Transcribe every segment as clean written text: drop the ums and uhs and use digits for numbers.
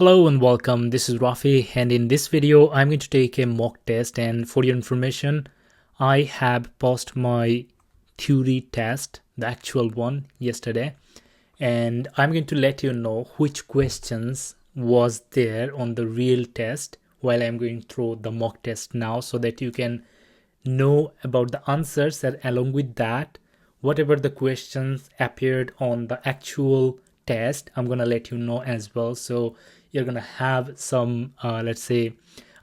Hello and welcome, this is Rafi, and in this video I'm going to take a mock test, and for your information I have passed my theory test, the actual one, yesterday, and I'm going to let you know which questions was there on the real test while I'm going through the mock test now, so that you can know about the answers, and along with that whatever the questions appeared on the actual test I'm gonna let you know as well. So you're gonna have some let's say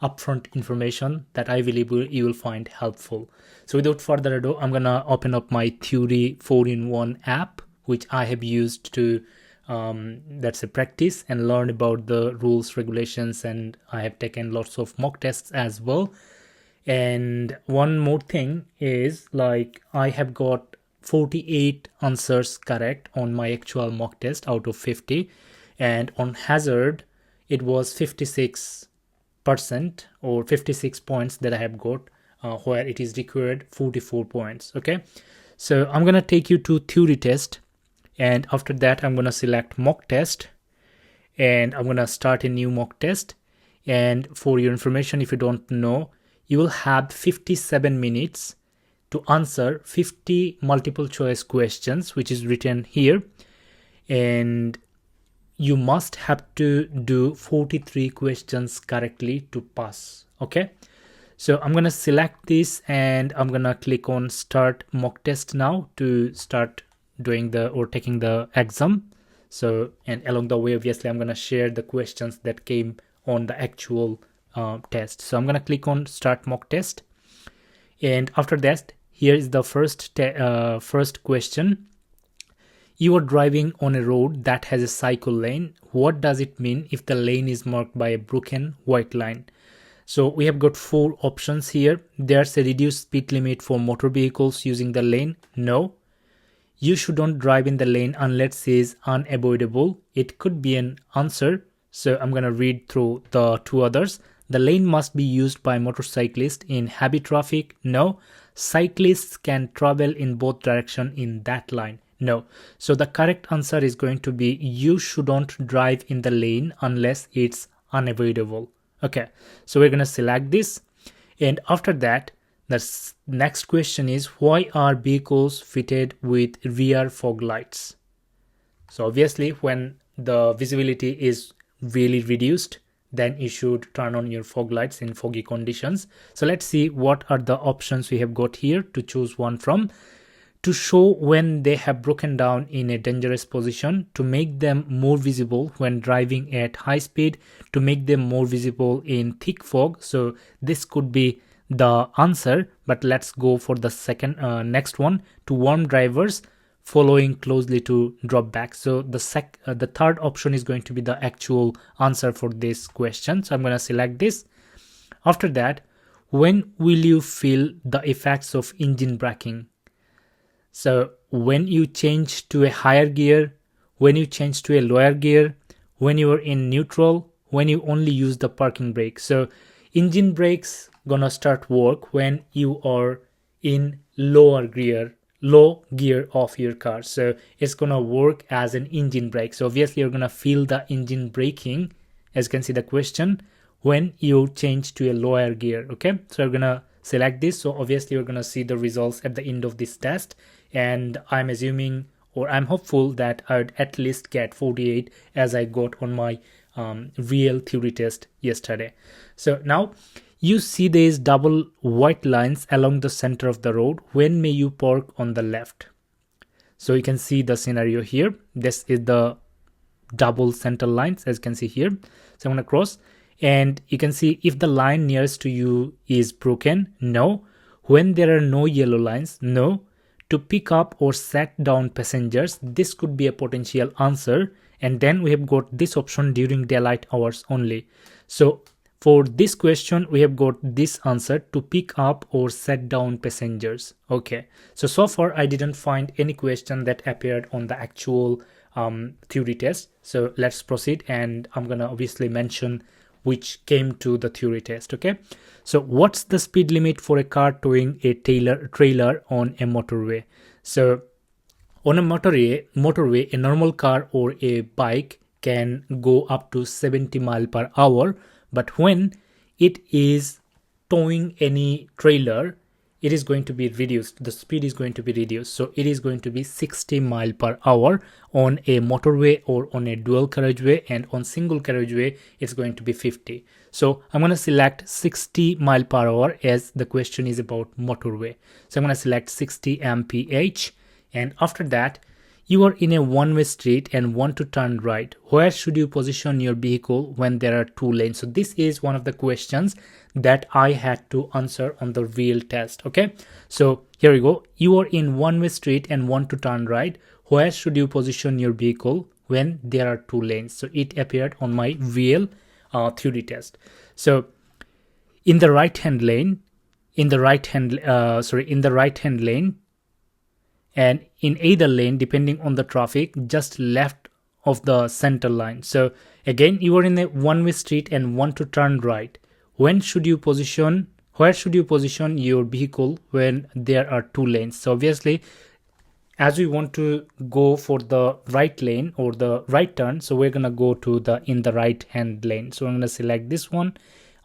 upfront information that I believe you will find helpful. So without further ado, I'm gonna open up my Theory 4-in-1 app, which I have used to that's a practice and learn about the rules, regulations, and I have taken lots of mock tests as well. And one more thing is, like, I have got 48 answers correct on my actual mock test out of 50, and on hazard it was 56% or 56 points that I have got, where it is required 44 points. Okay, so I'm gonna take you to theory test, and after that I'm gonna select mock test, and I'm gonna start a new mock test. And for your information, if you don't know, you will have 57 minutes to answer 50 multiple choice questions, which is written here, and you must have to do 43 questions correctly to pass. Okay, so I'm gonna select this and I'm gonna click on start mock test now to start doing the or taking the exam. So, and along the way obviously I'm gonna share the questions that came on the actual test. So I'm gonna click on start mock test, and after that here is the first question. You are driving on a road that has a cycle lane. What does it mean if the lane is marked by a broken white line? So we have got four options here. There's a reduced speed limit for motor vehicles using the lane. No. You shouldn't drive in the lane unless it is unavoidable. It could be an answer. So I'm gonna read through the two others. The lane must be used by motorcyclists in heavy traffic. No. Cyclists can travel in both directions in that line. No. So the correct answer is going to be you shouldn't drive in the lane unless it's unavoidable. Okay, so we're going to select this, and after that the next question is, why are vehicles fitted with rear fog lights? So obviously when the visibility is really reduced, then you should turn on your fog lights in foggy conditions. So let's see what are the options we have got here to choose one from. To show when they have broken down in a dangerous position, to make them more visible when driving at high speed, to make them more visible in thick fog. So this could be the answer, but let's go for the second next one. To warn drivers, following closely to drop back. So the third option is going to be the actual answer for this question. So I'm going to select this. After that, when will you feel the effects of engine braking? So when you change to a higher gear, when you change to a lower gear, when you are in neutral, when you only use the parking brake. So engine brakes gonna start work when you are in low gear of your car. So it's gonna work as an engine brake. So obviously you're gonna feel the engine braking, as you can see the question, when you change to a lower gear. Okay, so you're gonna select this. So obviously you're gonna see the results at the end of this test, and I'm assuming, or I'm hopeful, that I'd at least get 48 as I got on my real theory test yesterday. So now you see these double white lines along the center of the road. When may you park on the left? So you can see the scenario here. This is the double center lines, as you can see here. So I'm gonna cross, and you can see if the line nearest to you is broken. No. When there are no yellow lines. No. To pick up or set down passengers, this could be a potential answer. And then we have got this option, during daylight hours only. So for this question we have got this answer, to pick up or set down passengers. Okay, so far I didn't find any question that appeared on the actual theory test. So let's proceed, and I'm gonna obviously mention which came to the theory test. Okay, so what's the speed limit for a car towing a trailer on a motorway? So on a motorway, a normal car or a bike can go up to 70 mile per hour, but when it is towing any trailer, it is going to be reduced. The speed is going to be reduced. So it is going to be 60 mile per hour on a motorway or on a dual carriageway, and on single carriageway it's going to be 50. So I'm going to select 60 mile per hour as the question is about motorway. So I'm going to select 60 mph, and after that, you are in a one-way street and want to turn right. Where should you position your vehicle when there are two lanes? So this is one of the questions that I had to answer on the real test. Okay, so here we go. You are in one-way street and want to turn right. Where should you position your vehicle when there are two lanes? So it appeared on my real theory test. So in the right-hand lane, in the right-hand lane, and in either lane depending on the traffic, just left of the center line. So again, you are in a one-way street and want to turn right. Where should you position your vehicle when there are two lanes? So obviously, as we want to go for the right lane or the right turn, so we're gonna go to the in the right hand lane. So I'm gonna select this one.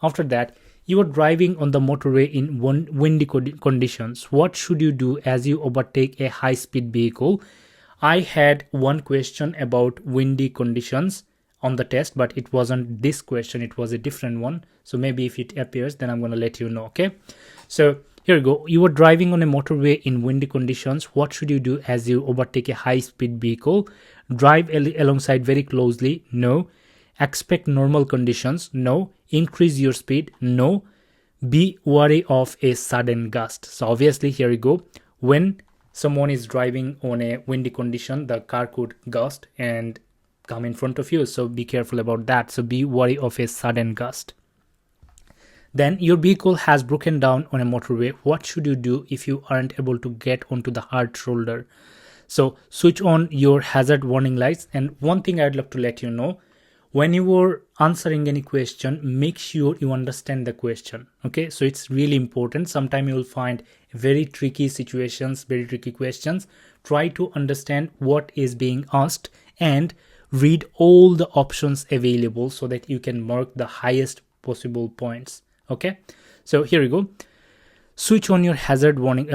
After that, you are driving on the motorway in windy conditions. What should you do as you overtake a high-speed vehicle? I had one question about windy conditions on the test, but it wasn't this question, it was a different one. So maybe if it appears, then I'm going to let you know. Okay, so here we go. You are driving on a motorway in windy conditions. What should you do as you overtake a high-speed vehicle? Drive alongside very closely. No. Expect normal conditions. No. Increase your speed. No. Be wary of a sudden gust. So obviously here we go. When someone is driving on a windy condition, the car could gust and come in front of you. So be careful about that. So be wary of a sudden gust. Then your vehicle has broken down on a motorway. What should you do if you aren't able to get onto the hard shoulder? So switch on your hazard warning lights. And one thing I'd love to let you know, when you are answering any question, make sure you understand the question. Okay, so it's really important. Sometimes you will find very tricky situations, very tricky questions. Try to understand what is being asked and read all the options available so that you can mark the highest possible points. Okay, so here we go. Switch on your hazard warning.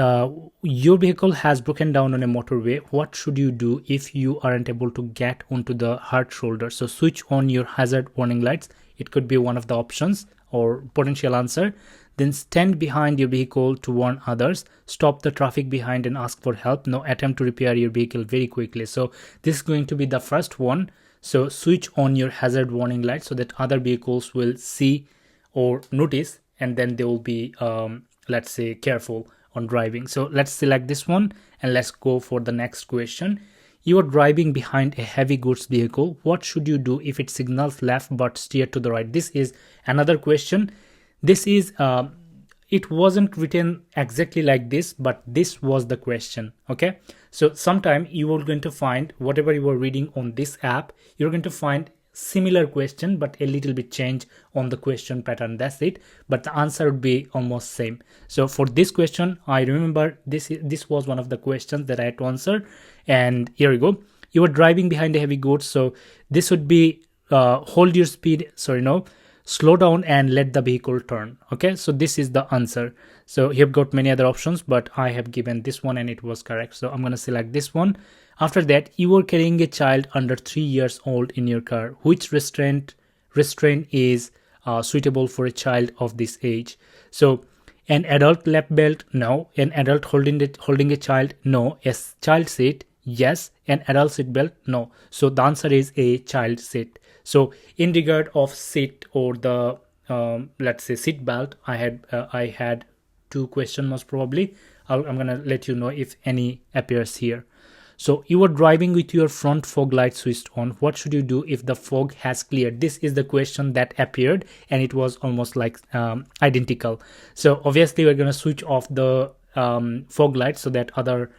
Your vehicle has broken down on a motorway. What should you do if you aren't able to get onto the hard shoulder? So switch on your hazard warning lights. It could be one of the options or potential answer. Then stand behind your vehicle to warn others. Stop the traffic behind and ask for help. No, attempt to repair your vehicle very quickly. So this is going to be the first one. So switch on your hazard warning lights so that other vehicles will see or notice, and then they will be let's say careful on driving. So let's select this one and let's go for the next question. You are driving behind a heavy goods vehicle. What should you do if it signals left but steer to the right? This is another question. This is it wasn't written exactly like this, but this was the question. Okay, so sometime you are going to find whatever you are reading on this app, you're going to find similar question but a little bit change on the question pattern. That's it, but the answer would be almost same. So for this question, I remember this was one of the questions that I had to answer. And here we go. You are driving behind a heavy goods, so this would be hold your speed, slow down and let the vehicle turn. Okay, so this is the answer. So you've got many other options, but I have given this one and it was correct, so I'm going to select this one. After that, you are carrying a child under 3 years old in your car. Which restraint is suitable for a child of this age? So an adult lap belt, no. An adult holding a child, no. A child seat, yes. An adult seat belt, no. So the answer is a child seat. So in regard of seat or the let's say seat belt, I had two questions most probably. I'm gonna let you know if any appears here. So you are driving with your front fog light switched on. What should you do if the fog has cleared? This is the question that appeared and it was almost like identical. So obviously we're going to switch off the fog lights so that other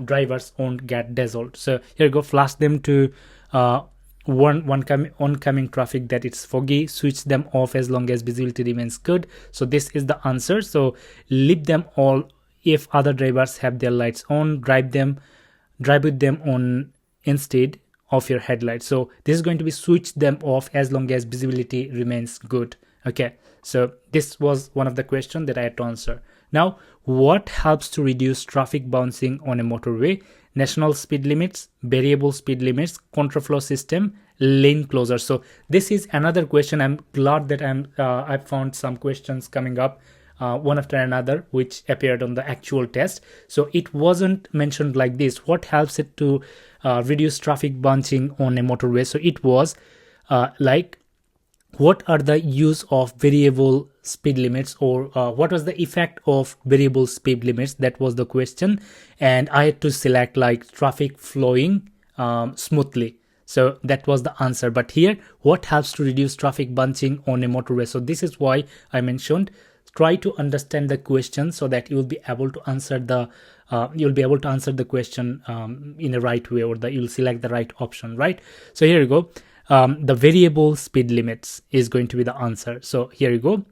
drivers won't get dazzled. So here you go, flash them to oncoming traffic that it's foggy, switch them off as long as visibility remains good. So this is the answer. So leave them all if other drivers have their lights on, drive with them on instead of your headlights. So this is going to be switch them off as long as visibility remains good. Okay, so this was one of the questions that I had to answer. Now, what helps to reduce traffic bouncing on a motorway? National speed limits, variable speed limits, contraflow system, lane closure. So this is another question. I'm glad that I found some questions coming up one after another which appeared on the actual test. So it wasn't mentioned like this. What helps it to reduce traffic bouncing on a motorway? So it was like, what are the use of variable speed limits, or what was the effect of variable speed limits? That was the question, and I had to select like traffic flowing smoothly. So that was the answer. But here, what helps to reduce traffic bunching on a motorway? So this is why I mentioned try to understand the question so that you'll be able to answer the question in the right way, or you'll select the right option, right? So here you go. The variable speed limits is going to be the answer. So here you go.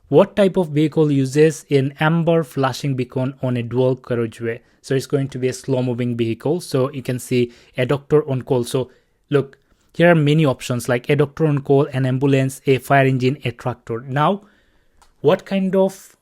What type of vehicle uses an amber flashing beacon on a dual carriageway? So it's going to be a slow moving vehicle. So you can see a doctor on call. So look, here are many options like a doctor on call, an ambulance, a fire engine, a tractor. Now, what kind of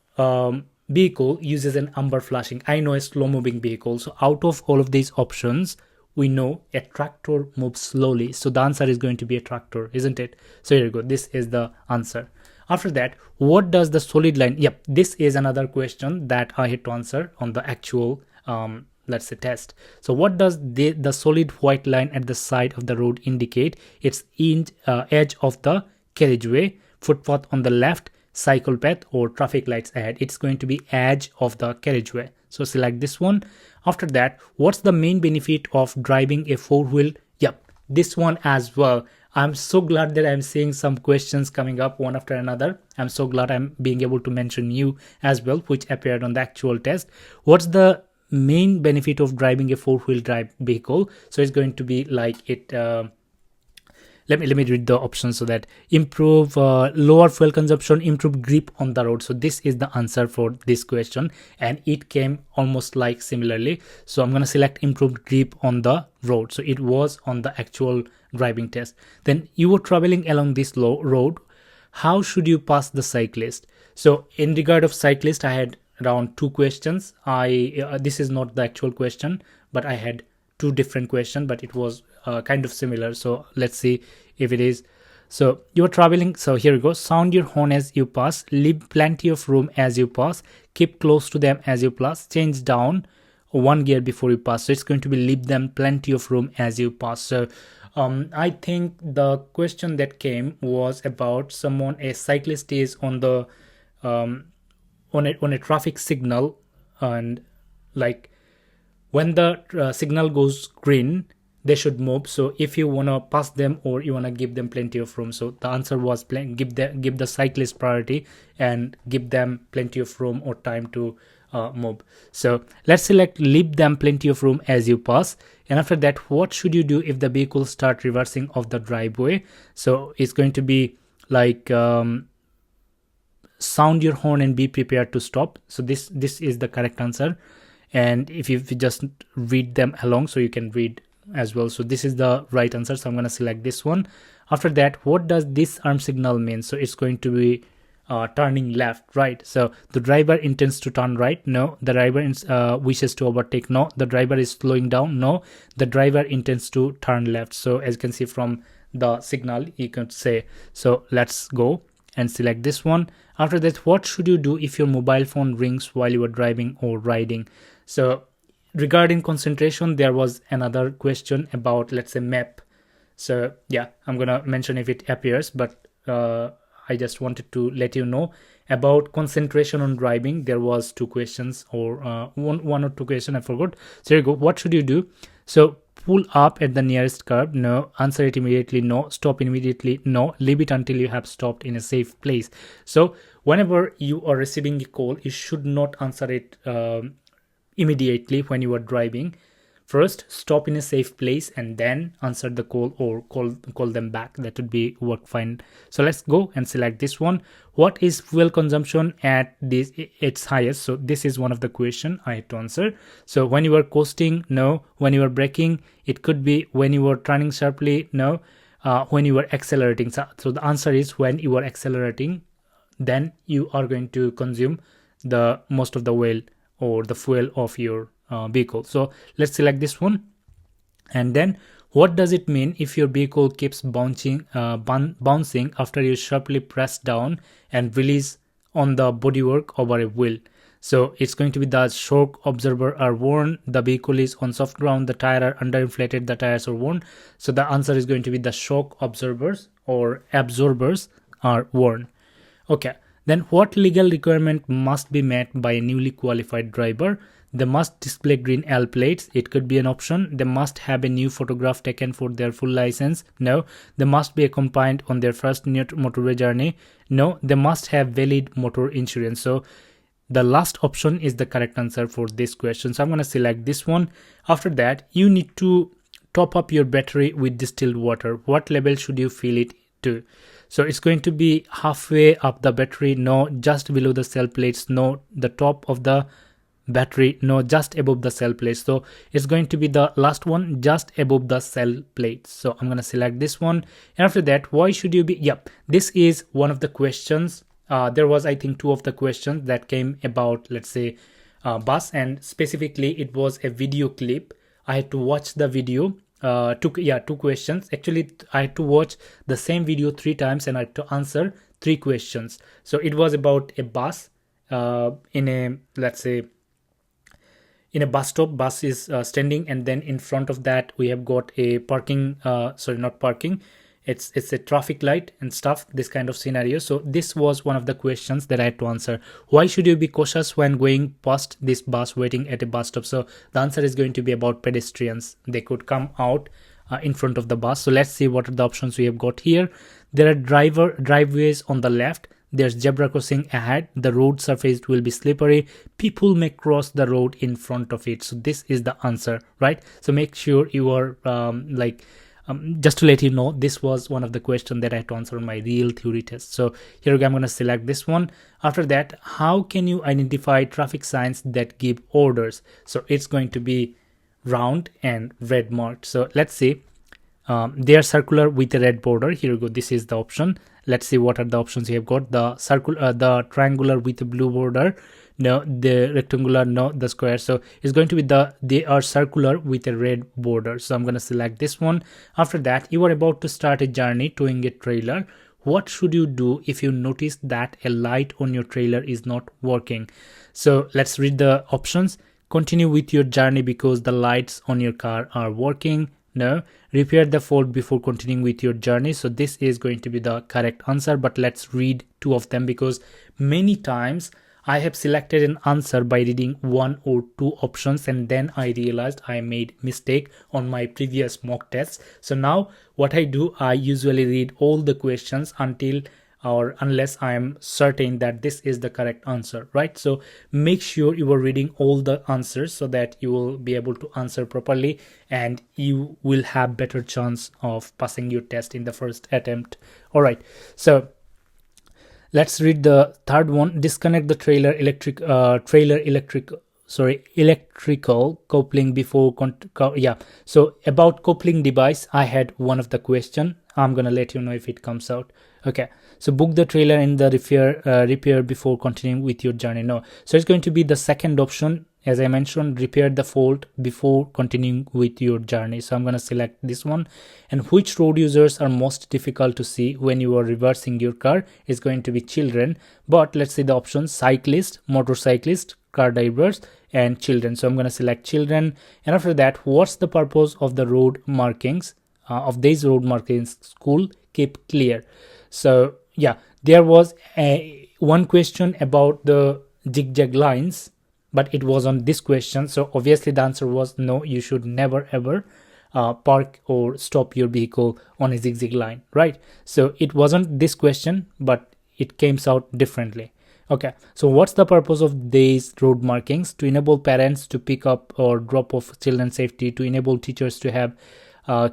vehicle uses an amber flashing? I know a slow moving vehicle. So out of all of these options, we know a tractor moves slowly. So the answer is going to be a tractor, isn't it? So here you go. This is the answer. After that, what does the solid line? Yep, this is another question that I had to answer on the actual, let's say, test. So what does the solid white line at the side of the road indicate? It's edge of the carriageway, footpath on the left, cycle path, or traffic lights ahead. It's going to be edge of the carriageway. So select this one. After that, what's the main benefit of driving a four-wheel? Yep, this one as well. I'm so glad that I'm seeing some questions coming up one after another. I'm so glad I'm being able to mention you as well, which appeared on the actual test. What's the main benefit of driving a four-wheel drive vehicle? So it's going to be like it. Let me read the options so that improve lower fuel consumption, improve grip on the road. So this is the answer for this question, and it came almost like similarly. So I'm going to select improved grip on the road. So it was on the actual driving test. Then you were traveling along this road. How should you pass the cyclist? So in regard of cyclist, I had around 2 questions. This is not the actual question, but I had 2 different questions, but it was kind of similar. So let's see if it is. So you're traveling. So here you go. Sound your horn as you pass. Leave plenty of room as you pass. Keep close to them as you pass. Change down 1 gear before you pass. So it's going to be leave them plenty of room as you pass. So I think the question that came was about a cyclist is on the on a traffic signal, and like when the signal goes green, they should move. So if you want to pass them, or you want to give them plenty of room, so the answer was give the cyclist priority and give them plenty of room or time to move. So let's select leave them plenty of room as you pass. And after that, what should you do if the vehicle start reversing off the driveway? So it's going to be like sound your horn and be prepared to stop. So this is the correct answer. And if you just read them along, so you can read as well. So this is the right answer. So I'm going to select this one. After that, what does this arm signal mean? So it's going to be turning left, right? So the driver intends to turn right. No. The driver wishes to overtake. No. The driver is slowing down. No. The driver intends to turn left. So as you can see from the signal, you can say. So let's go and select this one. After that, what should you do if your mobile phone rings while you are driving or riding? So regarding concentration, there was another question about, let's say, map. So yeah, I'm gonna mention if it appears, but I just wanted to let you know about concentration on driving. There was 2 questions, or one or 2 questions, I forgot. So here you go. What should you do? So pull up at the nearest curb. No. Answer it immediately. No. Stop immediately. No. Leave it until you have stopped in a safe place. So whenever you are receiving a call, you should not answer it immediately when you are driving. first stop in a safe place and then answer the call or call them back. That would be work fine. So let's go and select this one. What is fuel consumption at its highest? So this is one of the question I have to answer. So when you are coasting, no. When you are braking, it could be when you are turning sharply, no. When you are accelerating, so the answer is when you are accelerating, then you are going to consume the most of the oil or the fuel of your vehicle. So let's select this one. And then what does it mean if your vehicle keeps bouncing after you sharply press down and release on the bodywork over a wheel? So it's going to be the shock absorber are worn, the vehicle is on soft ground, the tire are underinflated, the tires are worn. So the answer is going to be the shock absorbers or absorbers are worn. Okay, then what legal requirement must be met by a newly qualified driver? They must display green L plates. It could be an option. They must have a new photograph taken for their full license. No. They must be accompanied on their first motorway journey. No. They must have valid motor insurance. So the last option is the correct answer for this question. So I'm going to select this one. After that, you need to top up your battery with distilled water. What level should you fill it to? So it's going to be halfway up the battery, no. Just below the cell plates, no. The top of the battery, no. Just above the cell plates. So it's going to be the last one, just above the cell plates. So I'm going to select this one. And after that, why should you be, yep, this is one of the questions. There was, I think, two of the questions that came about, let's say, bus, and specifically it was a video clip. I had to watch the video. Two questions. Actually, I had to watch the same video 3 times and I had to answer 3 questions. So it was about a bus in a, let's say, in a bus stop. Bus is standing, and then in front of that we have got a parking, not parking, it's a traffic light and stuff, this kind of scenario. So this was one of the questions that I had to answer. Why should you be cautious when going past this bus waiting at a bus stop? So the answer is going to be about pedestrians. They could come out in front of the bus. So let's see what are the options we have got here. There are driveways on the left. There's zebra crossing ahead. The road surface will be slippery. People may cross the road in front of it. So this is the answer, right? So make sure you are just to let you know, this was one of the questions that I had to answer on my real theory test. So here I'm going to select this one. After that, how can you identify traffic signs that give orders? So it's going to be round and red marked. So let's see. They are circular with a red border. Here we go. This is the option. Let's see what are the options you have got. The circular, the triangular with a blue border. No, the rectangular, no, the square. So it's going to be they are circular with a red border. So I'm going to select this one. After that, you are about to start a journey towing a trailer. What should you do if you notice that a light on your trailer is not working? So let's read the options. Continue with your journey because the lights on your car are working. No. Repair the fault before continuing with your journey. So this is going to be the correct answer, but let's read 2 of them, because many times I have selected an answer by reading 1 or 2 options, and then I realized I made mistake on my previous mock tests. So now what I do, I usually read all the questions until or unless I am certain that this is the correct answer, right? So make sure you are reading all the answers so that you will be able to answer properly and you will have better chance of passing your test in the first attempt. All right, so let's read the third one. Disconnect the electrical coupling before so about coupling device, I had one of the question. I'm gonna let you know if it comes out. Okay, so book the trailer in the repair before continuing with your journey. No, so it's going to be the second option. As I mentioned, repair the fault before continuing with your journey. So I'm going to select this one. And which road users are most difficult to see when you are reversing your car is going to be children. But let's see the options: cyclist, motorcyclist, car drivers, and children. So I'm going to select children. And after that, what's the purpose of the road markings? Of these road markings, school keep clear. So yeah, there was one question about the zigzag lines, but it was on this question. So obviously the answer was no, you should never ever park or stop your vehicle on a zigzag line, right? So it wasn't this question, but it came out differently. Okay, so what's the purpose of these road markings? To enable parents to pick up or drop off children's safety, to enable teachers to have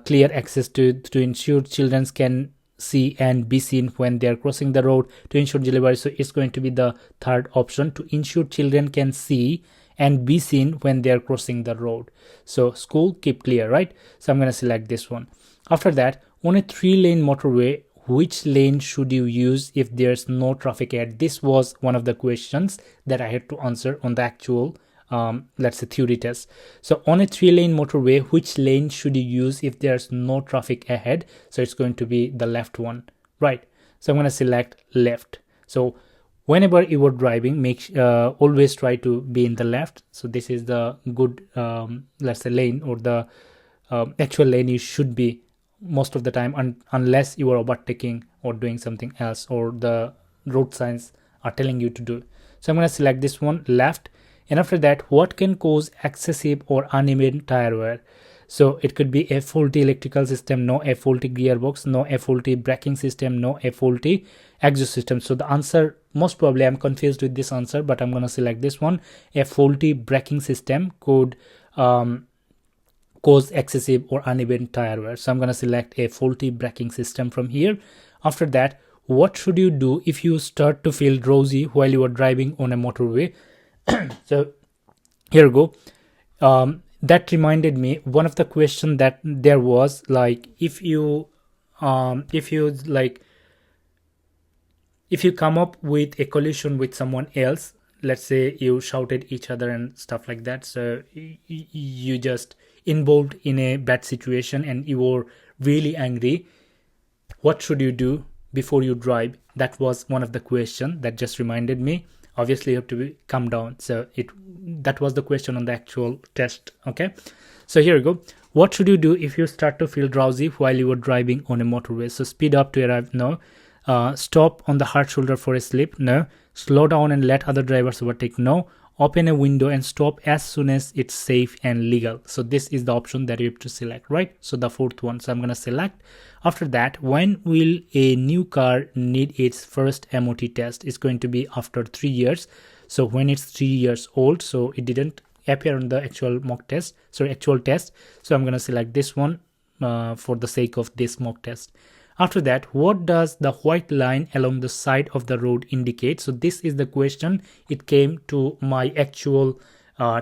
clear access to ensure children can see and be seen when they are crossing the road, to ensure delivery. So it's going to be the third option, to ensure children can see and be seen when they are crossing the road. So school, keep clear, right? So I'm going to select this one. After that, on a 3-lane motorway, which lane should you use if there's no traffic ahead? This was one of the questions that I had to answer on the actual let's say theory test. So on a 3-lane motorway, which lane should you use if there's no traffic ahead? So it's going to be the left one, right? So I'm going to select left. So whenever you are driving, always try to be in the left. So this is the good let's say lane, or the actual lane you should be most of the time, unless you are overtaking or doing something else, or the road signs are telling you to do. So I'm going to select this one, left. And after that, what can cause excessive or uneven tire wear? So it could be a faulty electrical system, no. A faulty gearbox, no. A faulty braking system, no. A faulty exhaust system. So the answer, most probably I'm confused with this answer, but I'm going to select this one. A faulty braking system could cause excessive or uneven tire wear. So I'm going to select a faulty braking system from here. After that, what should you do if you start to feel drowsy while you are driving on a motorway? So here we go. That reminded me one of the question that there was, like, if you come up with a collision with someone else, let's say you shouted each other and stuff like that, so you just involved in a bad situation and you were really angry, what should you do before you drive? That was one of the question that just reminded me. Obviously you have to calm down. So that was the question on the actual test. Okay, so here we go. What should you do if you start to feel drowsy while you are driving on a motorway? So speed up to arrive, no. Stop on the hard shoulder for a slip, no. Slow down and let other drivers overtake, no. Open a window and stop as soon as it's safe and legal. So this is the option that you have to select, right? So the fourth one. So I'm going to select. After that, when will a new car need its first MOT test? It's going to be after 3 years. So when it's 3 years old, so it didn't appear on the actual test. So I'm going to select this one for the sake of this mock test. After that, what does the white line along the side of the road indicate? So this is the question. It came to my actual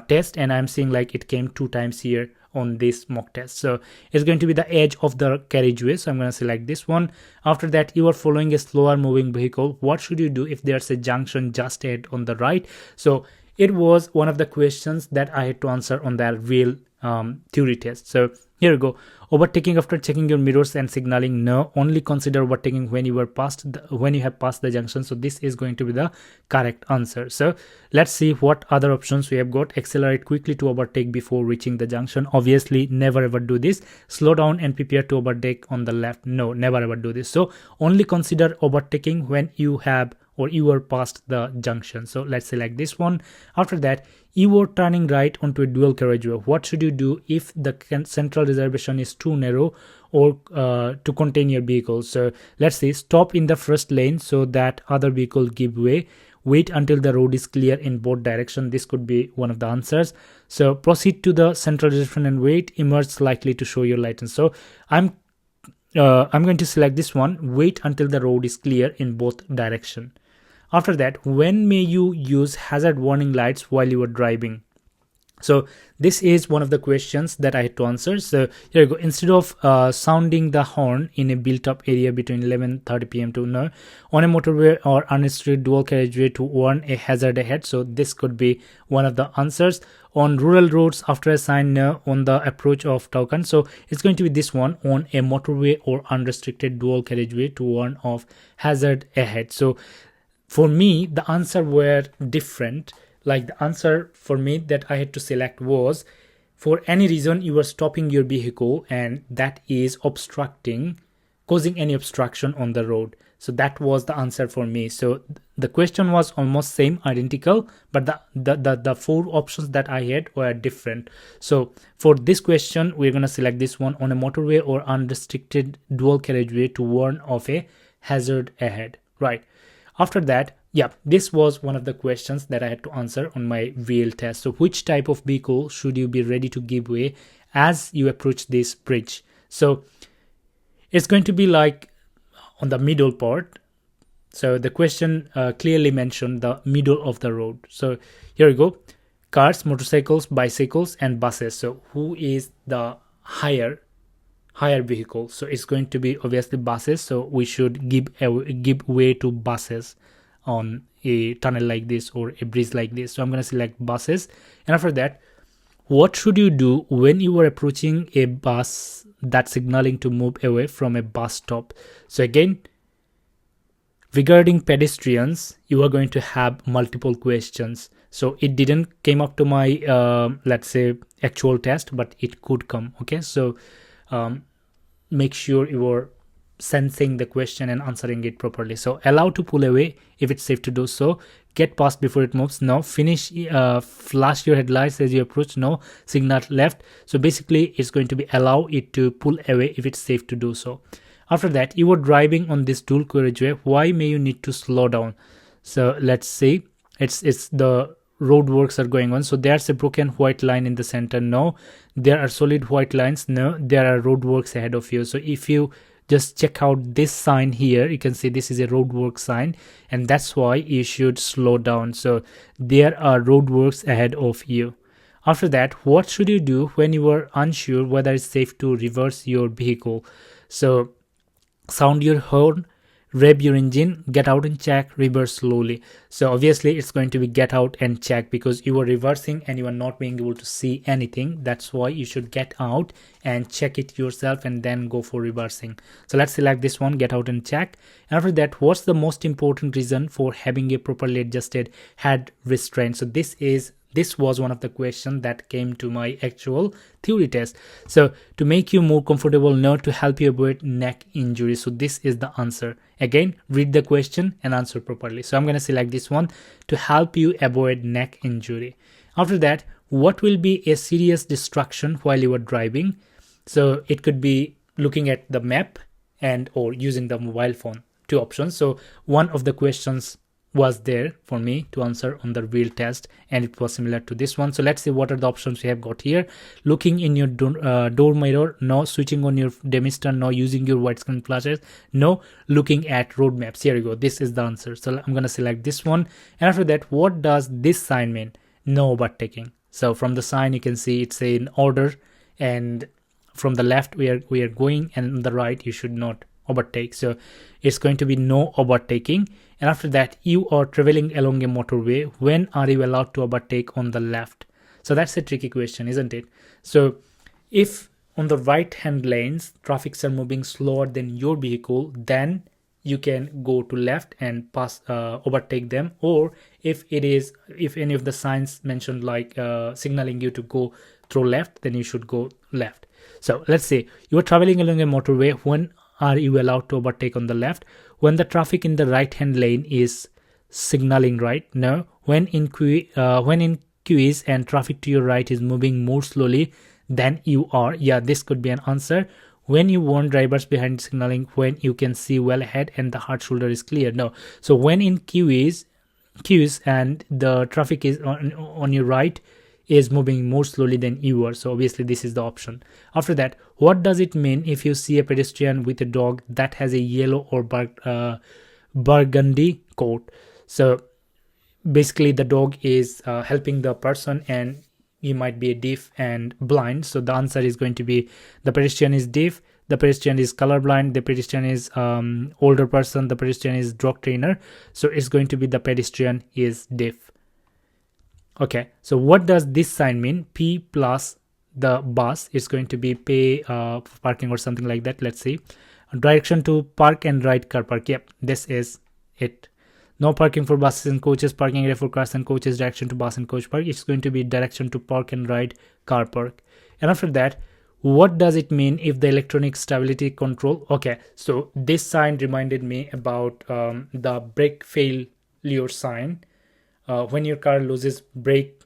test, and I'm seeing like it came 2 times here on this mock test. So it's going to be the edge of the carriageway. So I'm going to select this one. After that, you are following a slower moving vehicle. What should you do if there's a junction just ahead on the right? So it was one of the questions that I had to answer on the real theory test. So here we go. Overtaking after checking your mirrors and signaling, no. Only consider overtaking when you have passed the junction. So this is going to be the correct answer. So let's see what other options we have got. Accelerate quickly to overtake before reaching the junction. Obviously never ever do this. Slow down and prepare to overtake on the left. No, never ever do this. So only consider overtaking when you have or you are past the junction. So let's select this one. After that, you are turning right onto a dual carriageway. What should you do if the central reservation is too narrow or to contain your vehicle? So let's say stop in the first lane so that other vehicle give way. Wait until the road is clear in both directions. This could be one of the answers. So proceed to the central reservation and wait. Emerge slightly to show your license. So I'm going to select this one. Wait until the road is clear in both directions. After that, when may you use hazard warning lights while you are driving? So this is one of the questions that I had to answer. So here you go. Instead of sounding the horn in a built-up area between 11:30 p.m. to no, on a motorway or unrestricted dual carriageway to warn a hazard ahead. So this could be one of the answers. On rural roads after a sign, no. On the approach of Taukan. So it's going to be this one, on a motorway or unrestricted dual carriageway to warn of hazard ahead. So for me, the answer were different. Like the answer for me that I had to select was, for any reason you are stopping your vehicle and that is obstructing, causing any obstruction on the road. So that was the answer for me. So the question was almost same, identical, but the 4 options that I had were different. So for this question, we're going to select this one, on a motorway or unrestricted dual carriageway to warn of a hazard ahead, right? After that, Yeah, this was one of the questions that I had to answer on my real test. So which type of vehicle should you be ready to give way as you approach this bridge? So it's going to be like on the middle part. So the question clearly mentioned the middle of the road. So here we go: cars, motorcycles, bicycles, and buses. So who is the higher vehicle? So it's going to be obviously buses. So we should give way to buses on a tunnel like this or a bridge like this. So I'm going to select buses, and after that, what should you do when you are approaching a bus that's signaling to move away from a bus stop? So again, regarding pedestrians, you are going to have multiple questions. So it didn't came up to my let's say actual test, but it could come. Okay, so make sure you are sensing the question and answering it properly. So allow to pull away if it's safe to do so. Get past before it moves. No. Finish flash your headlights as you approach. No. Signal left. So basically it's going to be allow it to pull away if it's safe to do so. After that, you are driving on this dual carriageway. Why may you need to slow down? So let's see. It's the road works are going on. So there's a broken white line in the center. No. There are solid white lines. No. There are road works ahead of you. So if you just check out this sign here, you can see this is a roadwork sign, and that's why you should slow down. So there are roadworks ahead of you. After that, what should you do when you are unsure whether it's safe to reverse your vehicle? So sound your horn, rev your engine, get out and check, reverse slowly. So obviously it's going to be get out and check because you are reversing and you are not being able to see anything. That's why you should get out and check it yourself and then go for reversing. So let's select this one, get out and check. After that, what's the most important reason for having a properly adjusted head restraint? So this was one of the questions that came to my actual theory test. So to make you more comfortable, no, to help you avoid neck injury. So this is the answer. Again, read the question and answer properly. So I'm going to select this one, to help you avoid neck injury. After that, what will be a serious distraction while you are driving? So it could be looking at the map and or using the mobile phone. Two options. So one of the questions was there for me to answer on the real test, and it was similar to this one. So let's see what are the options we have got here. Looking in your door mirror, no. Switching on your demister, no. Using your widescreen flashes, no. Looking at road maps, here you go, this is the answer. So I'm going to select this one, and after that, what does this sign mean? No overtaking. So from the sign you can see it's in order, and from the left we are going, and on the right you should not overtake. So it's going to be no overtaking. And after that, you are traveling along a motorway. When are you allowed to overtake on the left? So that's a tricky question, isn't it? So if on the right hand lanes traffics are moving slower than your vehicle, then you can go to left and pass overtake them. Or if any of the signs mentioned like signaling you to go through left, then you should go left. So let's say you are traveling along a motorway. When are you allowed to overtake on the left? When the traffic in the right hand lane is signaling right. No. When in queues and traffic to your right is moving more slowly than you are. Yeah, this could be an answer. When you warn drivers behind signaling, when you can see well ahead and the hard shoulder is clear. No. So when in queues and the traffic is on your right is moving more slowly than you are. So obviously this is the option. After that, what does it mean if you see a pedestrian with a dog that has a yellow or burgundy coat? So basically the dog is helping the person, and he might be deaf and blind. So the answer is going to be the pedestrian is deaf, the pedestrian is colorblind, the pedestrian is older person, the pedestrian is dog trainer. So it's going to be the pedestrian is deaf. Okay, so what does this sign mean? P plus the bus is going to be pay for parking or something like that. Let's see. Direction to park and ride car park. Yep, this is it. No parking for buses and coaches, parking area for cars and coaches, direction to bus and coach park. It's going to be direction to park and ride car park. And after that, what does it mean if the electronic stability control? Okay, so this sign reminded me about the brake failure sign. When your car loses brake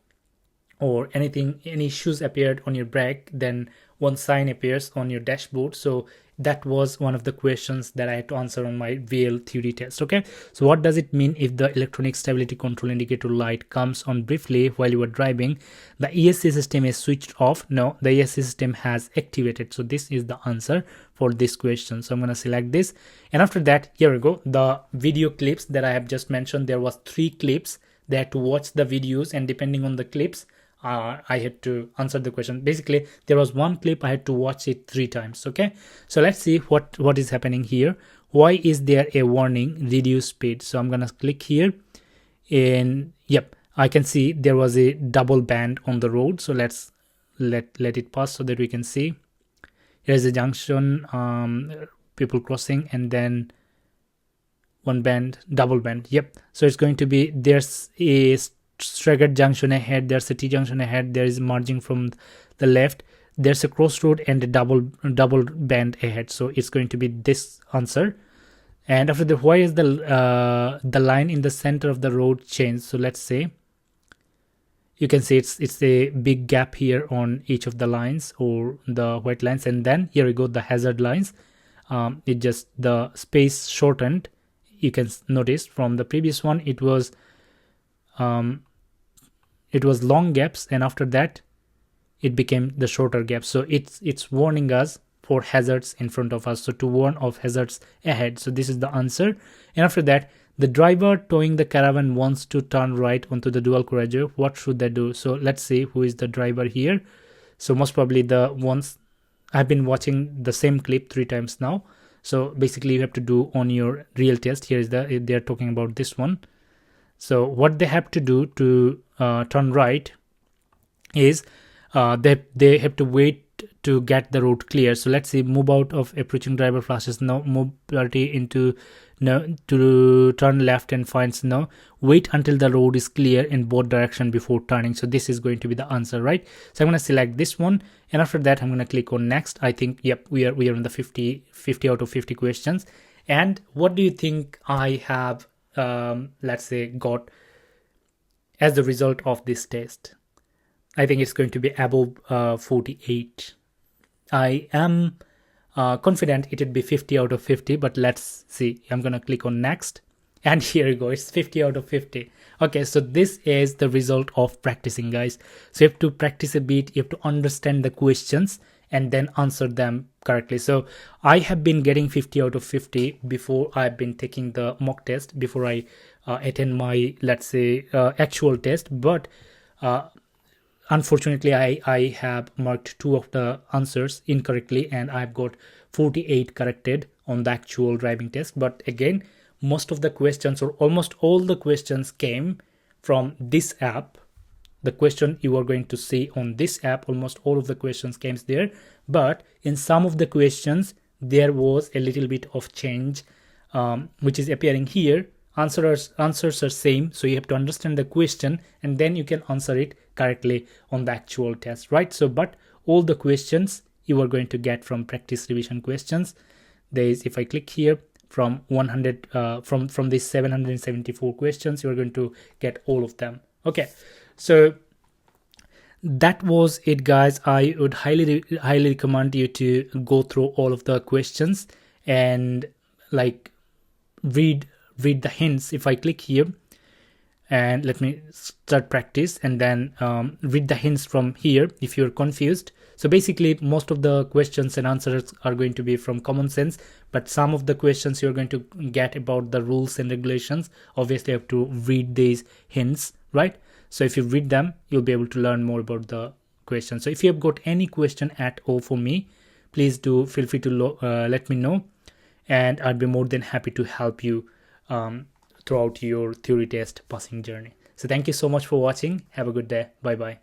or any issues appeared on your brake, then one sign appears on your dashboard. So that was one of the questions that I had to answer on my VL theory test. Okay, so what does it mean if the electronic stability control indicator light comes on briefly while you are driving? The ESC system is switched off. No, the ESC system has activated. So this is the answer for this question. So I'm going to select this, and after that, here we go, the video clips that I have just mentioned. There was 3 clips. They had to watch the videos, and depending on the clips, I had to answer the question. Basically, there was one clip, I had to watch it 3 times. Okay, so let's see what is happening here. Why is there a warning reduce speed? So I'm gonna click here, and yep, I can see there was a double band on the road. So let's let it pass so that we can see. Here's a junction, people crossing, and then one band, double band. Yep, so it's going to be, there's a staggered junction ahead, there's a T junction ahead, there is merging from the left, there's a crossroad, and a double band ahead. So it's going to be this answer. And after that, why is the line in the center of the road changed? So let's say, you can see it's a big gap here on each of the lines, or the white lines, and then here we go, the hazard lines. It just, the space shortened. You can notice from the previous one, it was long gaps, and after that it became the shorter gaps. So it's warning us for hazards in front of us, so to warn of hazards ahead. So this is the answer. And after that, the driver towing the caravan wants to turn right onto the dual carriageway. What should they do? So let's see who is the driver here. So most probably the ones, I've been watching the same clip 3 times now. So basically you have to do on your real test. Here is they're talking about this one. So what they have to do to turn right is they have to wait to get the road clear. So let's see, move out of approaching driver flashes no, move priority into no, to turn left and finds no, wait until the road is clear in both direction before turning. So this is going to be the answer, right? So I'm going to select this one, and after that I'm going to click on next. I think, yep, we are in the 50 out of 50 questions. And what do you think I have let's say got as the result of this test? I think it's going to be above 48. I am confident it would be 50 out of 50, but let's see. I'm gonna click on next, and here you go, it's 50 out of 50. Okay, so this is the result of practicing, guys. So you have to practice a bit, you have to understand the questions and then answer them correctly. So I have been getting 50 out of 50 before I've been taking the mock test, before I attend my, let's say, actual test. But unfortunately, I have marked 2 of the answers incorrectly, and I've got 48 corrected on the actual driving test. But again, most of the questions, or almost all the questions, came from this app. The question you are going to see on this app, almost all of the questions came there. But in some of the questions, there was a little bit of change, which is appearing here. Answers are same, so you have to understand the question and then you can answer it correctly on the actual test, right? So, but all the questions you are going to get from practice revision questions. There is, if I click here, from 100 from these 774 questions, you are going to get all of them. Okay, so that was it, guys. I would highly recommend you to go through all of the questions and like read the hints. If I click here and let me start practice, and then read the hints from here if you're confused. So basically most of the questions and answers are going to be from common sense, but some of the questions you're going to get about the rules and regulations. Obviously you have to read these hints, right? So if you read them, you'll be able to learn more about the question. So if you have got any question at all for me, please do feel free to let me know, and I'd be more than happy to help you throughout your theory test passing journey. So thank you so much for watching. Have a good day. Bye bye.